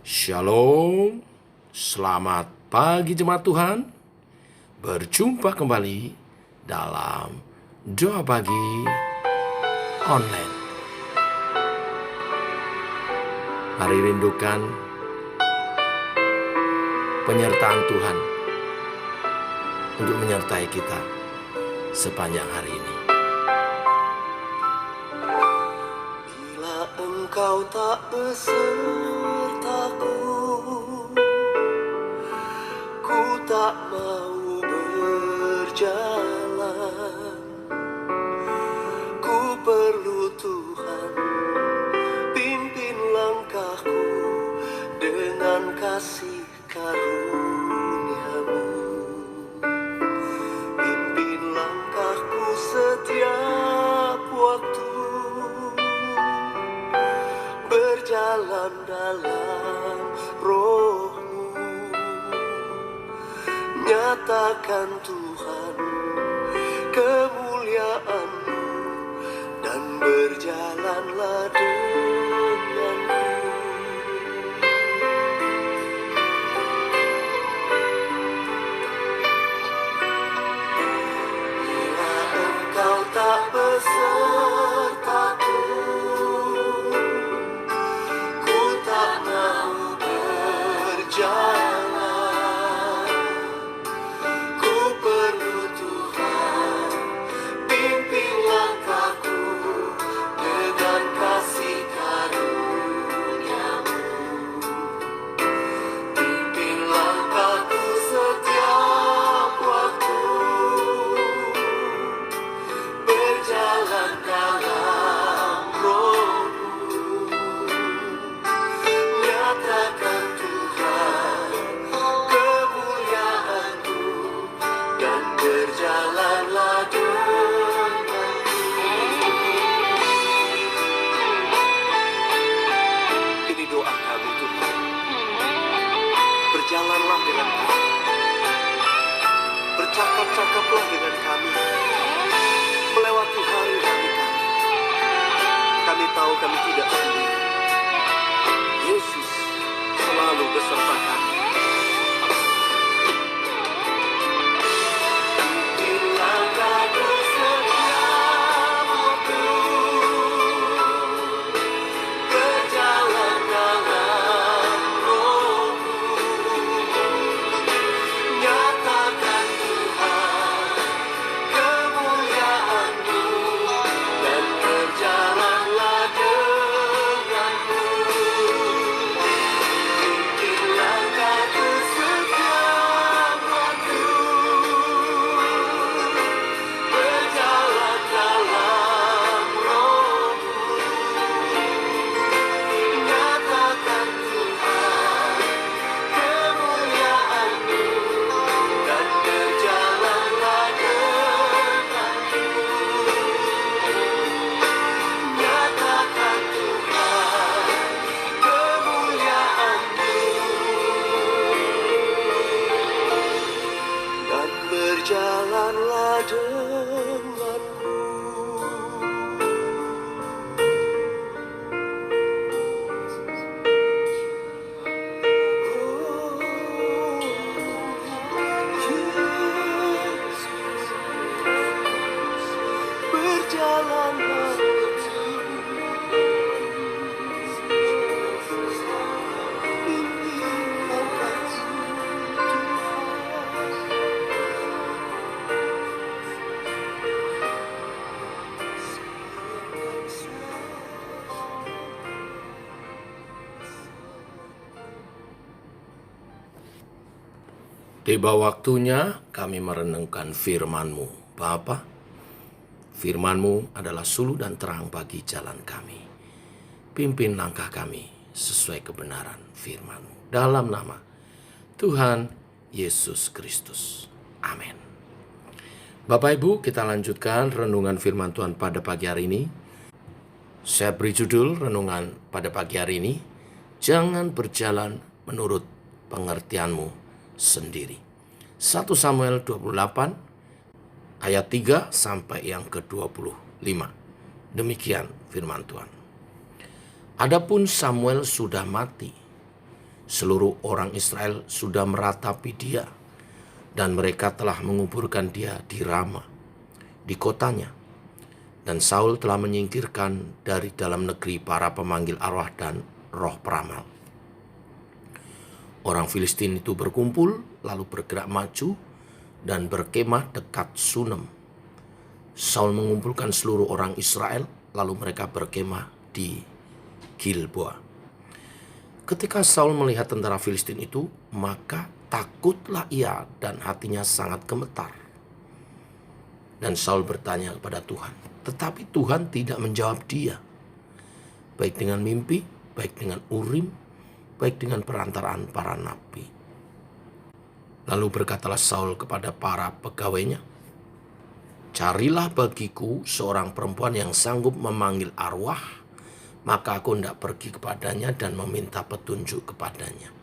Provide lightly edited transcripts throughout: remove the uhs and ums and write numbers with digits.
Shalom, selamat pagi jemaat Tuhan. Berjumpa kembali dalam Doa Pagi Online. Mari rindukan penyertaan Tuhan untuk menyertai kita sepanjang hari ini. Bila engkau tak besertaku, ku tak mau berjalan. Ku perlu Tuhan, pimpin langkahku dengan kasih karunia-Mu. Pimpin langkahku setiap waktu, berjalan dalam Roh-Mu. Nyatakan Tuhan kemuliaan-Mu dan berjalanlah denganku. Bila engkau tak besertaku, ku tak mau berjalan. Ku perlu Tuhan, pimpin langkahku dengan kasih karunia-Mu. Pimpin langkahku setiap waktu, berjalan dalam Roh-Mu. Nyatakan Tuhan kemuliaan-Mu dan berjalanlah denganku. Ini doa kami Tuhan, berjalanlah dengan kami, bercakap-cakaplah dengan kami, melewati hari-hari kami. Kami tahu kami tidak sendiri. Yesus selalu beserta kami. Pimpin langkahku setiap waktu, berjalan dalam Roh-Mu. Nyatakan Tuhan kemuliaan-Mu dan berjalanlah denganku. Pimpin langkahku setiap waktu, berjalan dalam Roh-Mu. Nyatakan Tuhan kemuliaan-Mu dan berjalanlah denganku. Nyatakan Tuhan kemuliaan-Mu dan berjalanlah denganku. Berjalanlah Tiba waktunya kami merenungkan firman-Mu, Bapa. Firman-Mu adalah suluh dan terang bagi jalan kami. Pimpin langkah kami sesuai kebenaran firman-Mu. Dalam nama Tuhan Yesus Kristus. Amin. Bapak Ibu, kita lanjutkan renungan firman Tuhan pada pagi hari ini. Saya beri judul renungan pada pagi hari ini, jangan berjalan menurut pengertianmu sendiri. 1 Samuel 28 ayat 3 sampai yang ke-25. Demikian firman Tuhan. Adapun Samuel sudah mati, Seluruh orang Israel sudah meratapi dia, dan mereka telah menguburkan dia di Rama, di kotanya. Dan Saul telah menyingkirkan dari dalam negeri para pemanggil arwah dan roh peramal. Orang Filistin itu berkumpul, lalu bergerak maju dan berkemah dekat Sunem. Saul mengumpulkan seluruh orang Israel, lalu mereka berkemah di Gilboa. Ketika Saul melihat tentara Filistin itu, maka takutlah ia dan hatinya sangat gemetar. Dan Saul bertanya kepada Tuhan, tetapi Tuhan tidak menjawab dia, baik dengan mimpi, baik dengan Urim, baik dengan perantaraan para nabi. Lalu berkatalah Saul kepada para pegawainya, carilah bagiku seorang perempuan yang sanggup memanggil arwah, maka aku hendak pergi kepadanya dan meminta petunjuk kepadanya.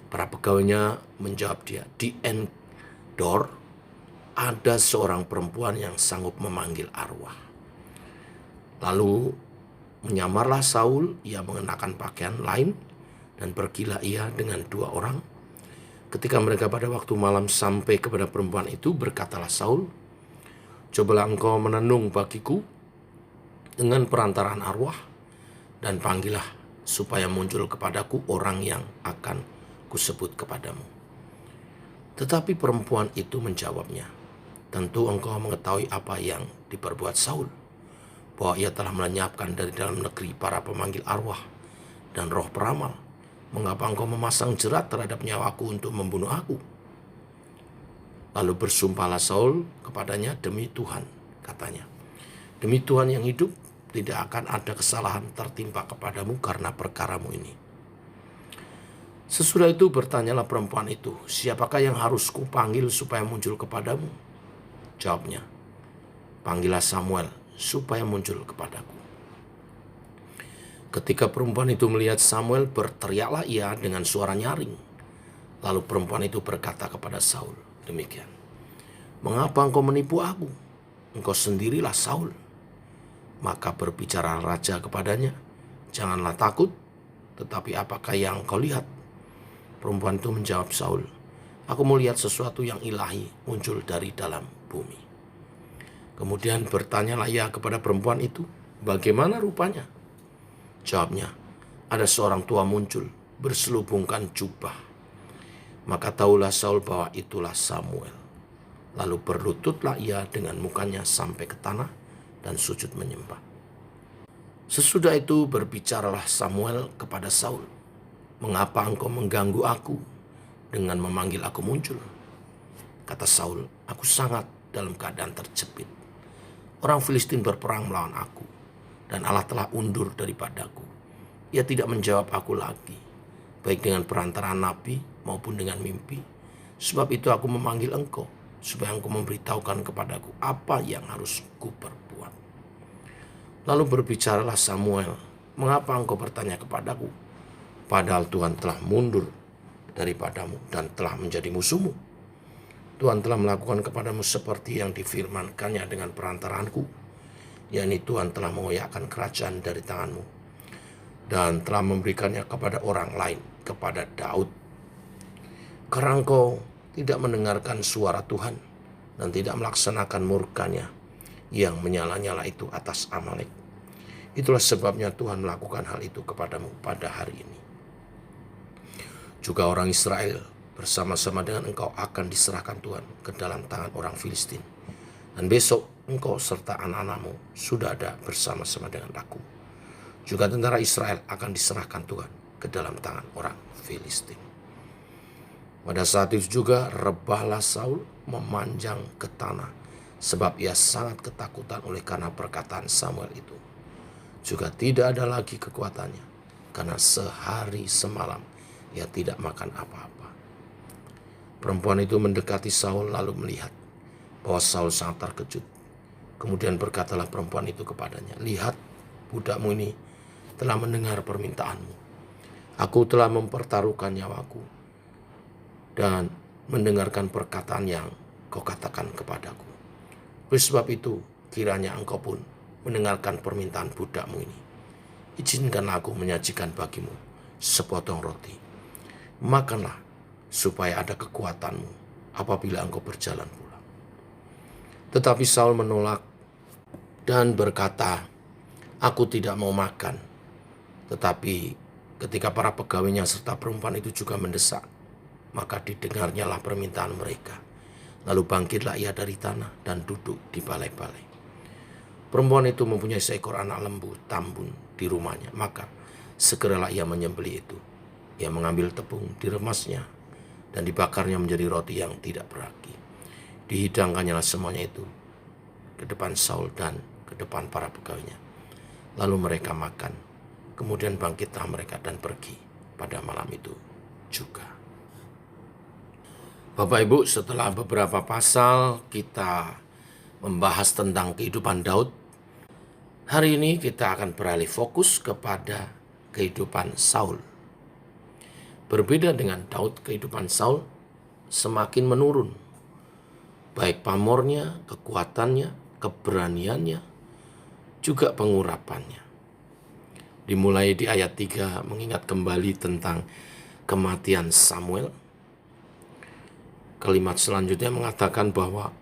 Para pegawainya menjawab dia, di Endor ada seorang perempuan yang sanggup memanggil arwah. Lalu menyamarlah Saul, ia mengenakan pakaian lain, dan pergilah ia dengan 2 orang. Ketika mereka pada waktu malam sampai kepada perempuan itu, berkatalah Saul, cobalah engkau menenung bagiku dengan perantaraan arwah, dan panggillah supaya muncul kepadaku orang yang akan kusebut kepadamu. Tetapi perempuan itu menjawabnya, tentu engkau mengetahui apa yang diperbuat Saul, bahwa ia telah melenyapkan dari dalam negeri para pemanggil arwah dan roh peramal. Mengapa engkau memasang jerat terhadap nyawaku untuk membunuh aku? Lalu bersumpahlah Saul kepadanya, demi Tuhan, katanya, demi Tuhan yang hidup, tidak akan ada kesalahan tertimpa kepadamu karena perkaramu ini. Sesudah itu bertanyalah perempuan itu, siapakah yang harus kupanggil supaya muncul kepadamu? Jawabnya, panggillah Samuel supaya muncul kepadaku. Ketika perempuan itu melihat Samuel, berteriaklah ia dengan suara nyaring. Lalu perempuan itu berkata kepada Saul, demikian, mengapa engkau menipu aku? Engkau sendirilah Saul. Maka berbicara raja kepadanya, janganlah takut, tetapi apakah yang kau lihat? Perempuan itu menjawab Saul, aku melihat sesuatu yang ilahi muncul dari dalam bumi. Kemudian bertanyalah ia kepada perempuan itu, bagaimana rupanya? Jawabnya, ada seorang tua muncul, berselubungkan jubah. Maka tahulah Saul bahwa itulah Samuel. Lalu berlututlah ia dengan mukanya sampai ke tanah dan sujud menyembah. Sesudah itu berbicaralah Samuel kepada Saul, mengapa engkau mengganggu aku dengan memanggil aku muncul? Kata Saul, aku sangat dalam keadaan terjepit. Orang Filistin berperang melawan aku, dan Allah telah undur daripadaku. Ia tidak menjawab aku lagi, baik dengan perantaraan nabi maupun dengan mimpi. Sebab itu aku memanggil engkau, supaya engkau memberitahukan kepadaku apa yang harus kuperbuat. Lalu berbicaralah Samuel, mengapa engkau bertanya kepadaku, padahal Tuhan telah mundur daripadamu dan telah menjadi musuhmu? Tuhan telah melakukan kepadamu seperti yang difirmankannya dengan perantaraanku, yakni Tuhan telah mengoyakkan kerajaan dari tanganmu dan telah memberikannya kepada orang lain, kepada Daud. Karena engkau tidak mendengarkan suara Tuhan dan tidak melaksanakan murkanya yang menyala-nyala itu atas Amalek. Itulah sebabnya Tuhan melakukan hal itu kepadamu pada hari ini. Juga orang Israel bersama-sama dengan engkau akan diserahkan Tuhan ke dalam tangan orang Filistin. Dan besok engkau serta anak-anakmu sudah ada bersama-sama dengan aku. Juga tentara Israel akan diserahkan Tuhan ke dalam tangan orang Filistin. Pada saat itu juga rebahlah Saul memanjang ke tanah, sebab ia sangat ketakutan oleh karena perkataan Samuel itu. Juga tidak ada lagi kekuatannya, karena sehari semalam ia tidak makan apa-apa. Perempuan itu mendekati Saul lalu melihat bahwa Saul sangat terkejut. Kemudian berkatalah perempuan itu kepadanya, lihat, budakmu ini telah mendengar permintaanmu. Aku telah mempertaruhkan nyawaku dan mendengarkan perkataan yang kau katakan kepadaku. Oleh sebab itu, kiranya engkau pun mendengarkan permintaan budakmu ini. Izinkanlah aku menyajikan bagimu sepotong roti. Makanlah supaya ada kekuatanmu apabila engkau berjalan pulang. Tetapi Saul menolak dan berkata, aku tidak mau makan. Tetapi ketika para pegawainya serta perempuan itu juga mendesak, maka didengarnyalah permintaan mereka. Lalu bangkitlah ia dari tanah dan duduk di balai-balai. Perempuan itu mempunyai seekor anak lembu tambun di rumahnya, maka segeralah ia menyembelih itu. Ia mengambil tepung, diremasnya, dan dibakarnya menjadi roti yang tidak beragi. Dihidangkannya semuanya itu ke depan Saul dan ke depan para pegawainya. Lalu mereka makan, kemudian bangkitlah mereka dan pergi pada malam itu juga. Bapak Ibu, setelah beberapa pasal kita membahas tentang kehidupan Daud, hari ini kita akan beralih fokus kepada kehidupan Saul. Berbeda dengan Daud, kehidupan Saul semakin menurun. Baik pamornya, kekuatannya, keberaniannya, juga pengurapannya. Dimulai di ayat 3 mengingat kembali tentang kematian Samuel. Kalimat selanjutnya mengatakan bahwa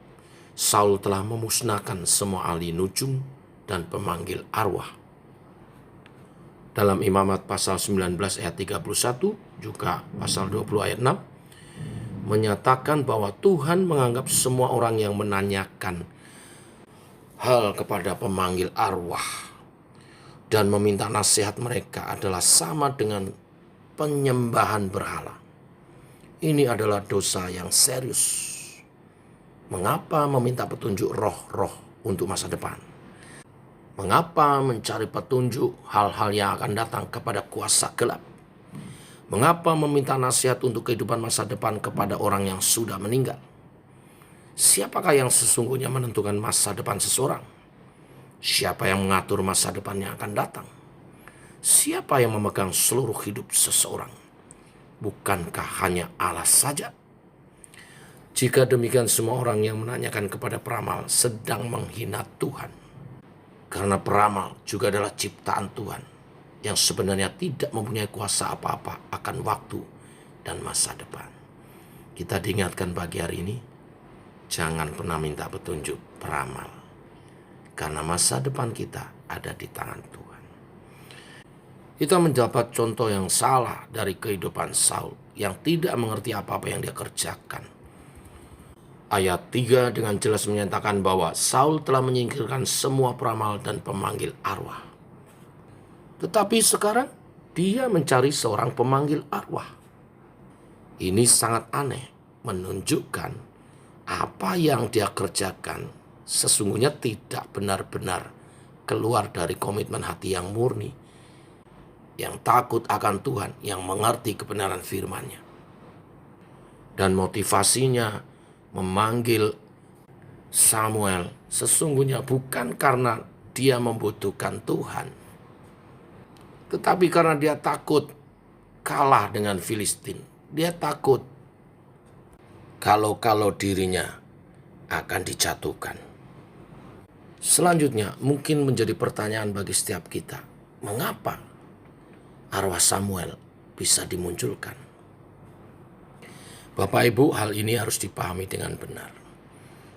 Saul telah memusnahkan semua ahli nujum dan pemanggil arwah. Dalam Imamat pasal 19 ayat 31, juga pasal 20 ayat 6, menyatakan bahwa Tuhan menganggap semua orang yang menanyakan hal kepada pemanggil arwah dan meminta nasihat mereka adalah sama dengan penyembahan berhala. Ini adalah dosa yang serius. Mengapa meminta petunjuk roh-roh untuk masa depan? Mengapa mencari petunjuk hal-hal yang akan datang kepada kuasa gelap? Mengapa meminta nasihat untuk kehidupan masa depan kepada orang yang sudah meninggal? Siapakah yang sesungguhnya menentukan masa depan seseorang? Siapa yang mengatur masa depan yang akan datang? Siapa yang memegang seluruh hidup seseorang? Bukankah hanya Allah saja? Jika demikian, semua orang yang menanyakan kepada peramal sedang menghina Tuhan. Karena peramal juga adalah ciptaan Tuhan yang sebenarnya tidak mempunyai kuasa apa-apa akan waktu dan masa depan. Kita diingatkan pagi hari ini, jangan pernah minta petunjuk peramal. Karena masa depan kita ada di tangan Tuhan. Kita mendapat contoh yang salah dari kehidupan Saul yang tidak mengerti apa-apa yang dia kerjakan. Ayat 3 dengan jelas menyatakan bahwa Saul telah menyingkirkan semua peramal dan pemanggil arwah. Tetapi sekarang dia mencari seorang pemanggil arwah. Ini sangat aneh, menunjukkan apa yang dia kerjakan sesungguhnya tidak benar-benar keluar dari komitmen hati yang murni, yang takut akan Tuhan, yang mengerti kebenaran firman-Nya. Dan motivasinya memanggil Samuel sesungguhnya bukan karena dia membutuhkan Tuhan, tetapi karena dia takut kalah dengan Filistin. Dia takut kalau dirinya akan dijatuhkan. Selanjutnya mungkin menjadi pertanyaan bagi setiap kita, mengapa arwah Samuel bisa dimunculkan? Bapak Ibu, hal ini harus dipahami dengan benar.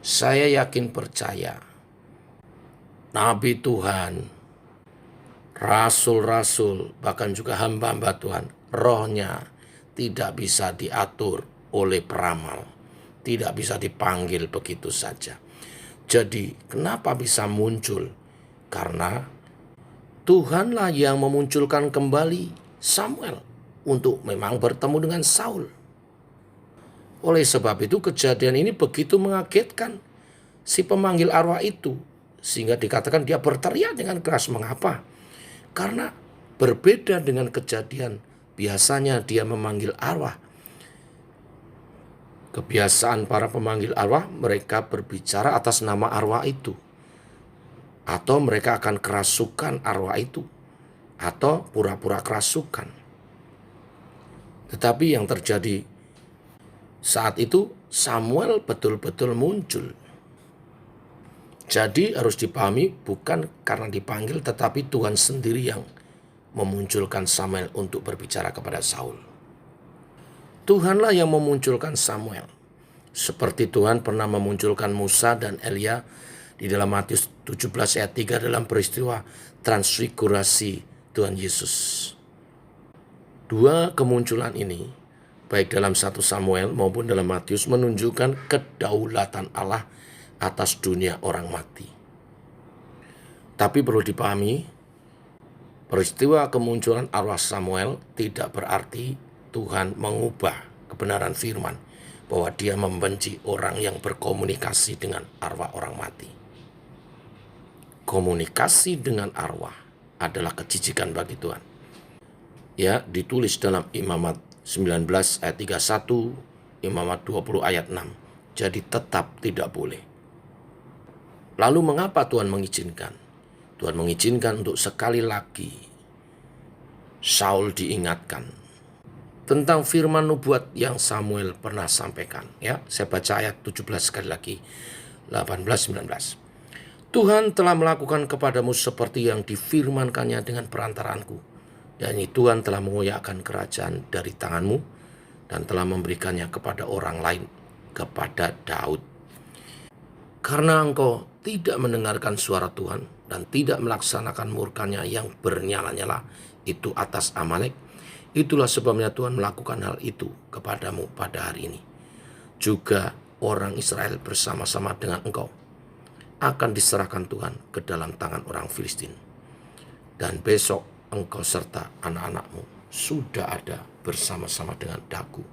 Saya yakin percaya Nabi Tuhan, rasul-rasul, bahkan juga hamba-hamba Tuhan, rohnya tidak bisa diatur oleh peramal, tidak bisa dipanggil begitu saja. Jadi kenapa bisa muncul? Karena Tuhanlah yang memunculkan kembali Samuel untuk memang bertemu dengan Saul. Oleh sebab itu kejadian ini begitu mengagetkan si pemanggil arwah itu, sehingga dikatakan dia berteriak dengan keras. Mengapa? Karena berbeda dengan kejadian biasanya dia memanggil arwah. Kebiasaan para pemanggil arwah, mereka berbicara atas nama arwah itu, atau mereka akan kerasukan arwah itu, atau pura-pura kerasukan. Tetapi yang terjadi saat itu, Samuel betul-betul muncul. Jadi harus dipahami bukan karena dipanggil, tetapi Tuhan sendiri yang memunculkan Samuel untuk berbicara kepada Saul. Tuhanlah yang memunculkan Samuel. Seperti Tuhan pernah memunculkan Musa dan Elia di dalam Matius 17 ayat 3 dalam peristiwa transfigurasi Tuhan Yesus. Dua kemunculan ini, baik dalam 1 Samuel maupun dalam Matius, menunjukkan kedaulatan Allah atas dunia orang mati. Tapi perlu dipahami, peristiwa kemunculan arwah Samuel tidak berarti Tuhan mengubah kebenaran firman bahwa dia membenci orang yang berkomunikasi dengan arwah orang mati. Komunikasi dengan arwah adalah kejijikan bagi Tuhan. Ya, ditulis dalam Imamat 19 ayat 31, Imamat 20 ayat 6. Jadi tetap tidak boleh. Lalu mengapa Tuhan mengizinkan? Tuhan mengizinkan untuk sekali lagi Saul diingatkan tentang firman nubuat yang Samuel pernah sampaikan. Ya, saya baca ayat 17 sekali lagi, 18-19. Tuhan telah melakukan kepadamu seperti yang difirmankannya dengan perantaranku. Dan Tuhan telah mengoyakkan kerajaan dari tanganmu dan telah memberikannya kepada orang lain, kepada Daud. Karena engkau tidak mendengarkan suara Tuhan dan tidak melaksanakan murkanya yang bernyala-nyala itu atas Amalek, itulah sebabnya Tuhan melakukan hal itu kepadamu pada hari ini. Juga orang Israel bersama-sama dengan engkau akan diserahkan Tuhan ke dalam tangan orang Filistin. Dan besok engkau serta anak-anakmu sudah ada bersama-sama dengan daku.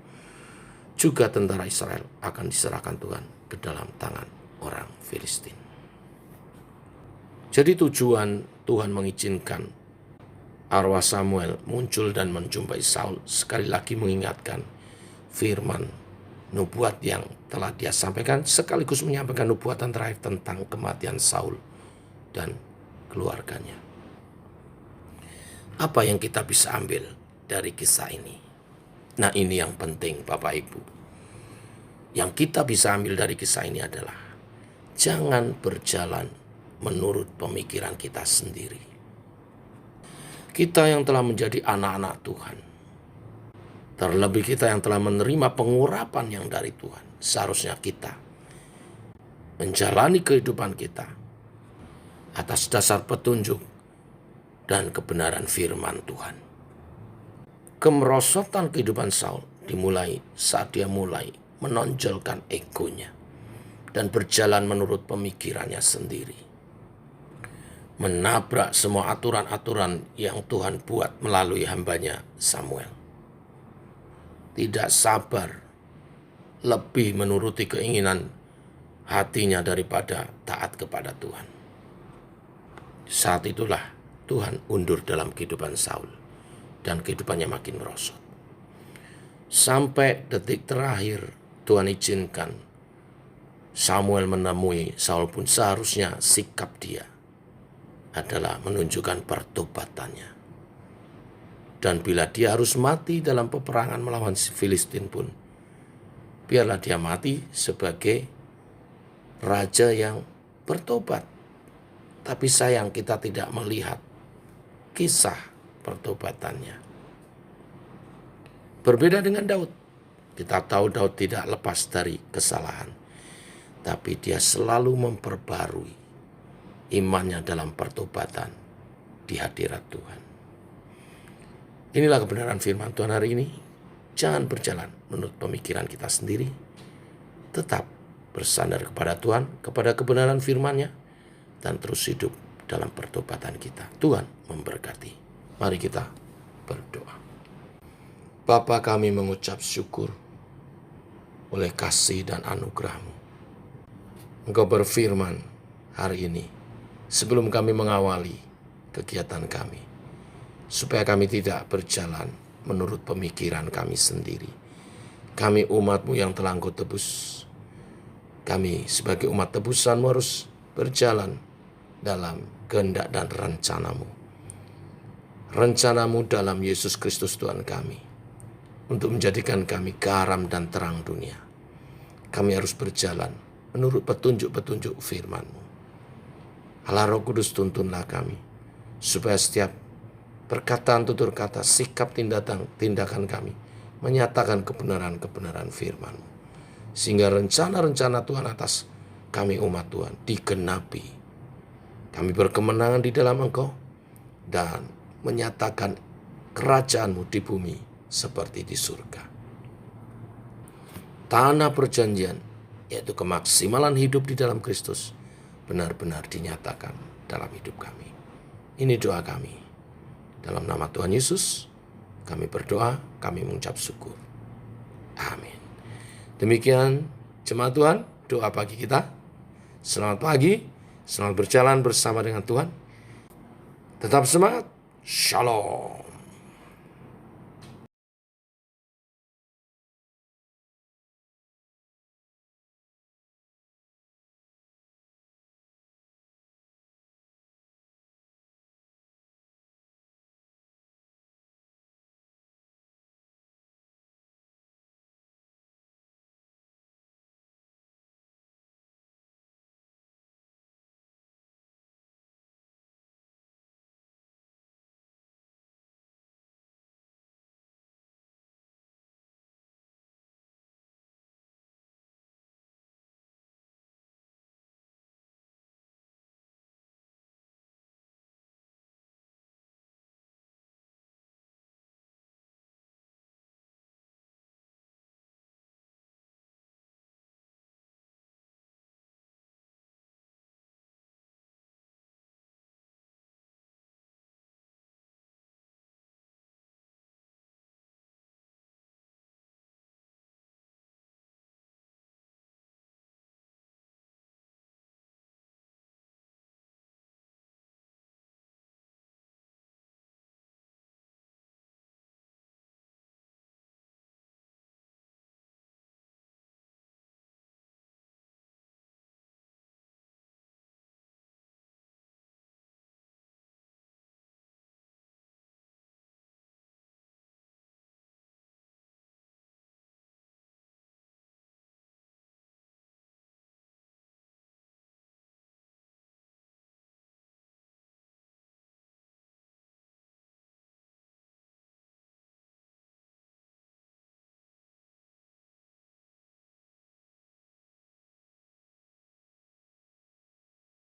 Juga tentara Israel akan diserahkan Tuhan ke dalam tangan orang Filistin. Jadi tujuan Tuhan mengizinkan arwah Samuel muncul dan menjumpai Saul sekali lagi mengingatkan firman nubuat yang telah dia sampaikan, sekaligus menyampaikan nubuatan terakhir tentang kematian Saul dan keluarganya. Apa yang kita bisa ambil dari kisah ini? Nah, ini yang penting Bapak Ibu. Yang kita bisa ambil dari kisah ini adalah jangan berjalan menurut pemikiran kita sendiri. Kita yang telah menjadi anak-anak Tuhan, terlebih kita yang telah menerima pengurapan yang dari Tuhan, seharusnya kita menjalani kehidupan kita atas dasar petunjuk dan kebenaran firman Tuhan. Kemerosotan kehidupan Saul dimulai saat dia mulai menonjolkan egonya dan berjalan menurut pemikirannya sendiri, menabrak semua aturan-aturan yang Tuhan buat melalui hambanya Samuel. Tidak sabar, lebih menuruti keinginan hatinya daripada taat kepada Tuhan. Saat itulah Tuhan undur dalam kehidupan Saul dan kehidupannya makin merosot. Sampai detik terakhir Tuhan izinkan Samuel menemui Saul pun seharusnya sikap dia adalah menunjukkan pertobatannya. Dan bila dia harus mati dalam peperangan melawan si Filistin pun, biarlah dia mati sebagai raja yang bertobat. Tapi sayang kita tidak melihat kisah pertobatannya. Berbeda dengan Daud. Kita tahu Daud tidak lepas dari kesalahan, tapi dia selalu memperbarui imannya dalam pertobatan di hadirat Tuhan. Inilah kebenaran firman Tuhan hari ini. Jangan berjalan menurut pemikiran kita sendiri. Tetap bersandar kepada Tuhan, kepada kebenaran firman-Nya, dan terus hidup dalam pertobatan kita. Tuhan memberkati. Mari kita berdoa. Bapa, kami mengucap syukur oleh kasih dan anugerah-Mu. Engkau berfirman hari ini sebelum kami mengawali kegiatan kami, supaya kami tidak berjalan menurut pemikiran kami sendiri. Kami umat-Mu yang telah Engkau tebus. Kami sebagai umat tebusan-Mu harus berjalan dalam kehendak dan rencana-Mu. Rencana-Mu dalam Yesus Kristus Tuhan kami, untuk menjadikan kami garam dan terang dunia. Kami harus berjalan menurut petunjuk-petunjuk firman-Mu. Allah Roh Kudus, tuntunlah kami, supaya setiap perkataan, tutur kata, sikap, tindakan kami menyatakan kebenaran-kebenaran firman-Mu. Sehingga rencana-rencana Tuhan atas kami umat Tuhan digenapi. Kami berkemenangan di dalam Engkau dan menyatakan kerajaan-Mu di bumi seperti di surga. Tanah perjanjian, yaitu kemaksimalan hidup di dalam Kristus, benar-benar dinyatakan dalam hidup kami. Ini doa kami. Dalam nama Tuhan Yesus, kami berdoa, kami mengucap syukur. Amin. Demikian jemaat Tuhan, doa pagi kita. Selamat pagi, selamat berjalan bersama dengan Tuhan. Tetap semangat. Shalom.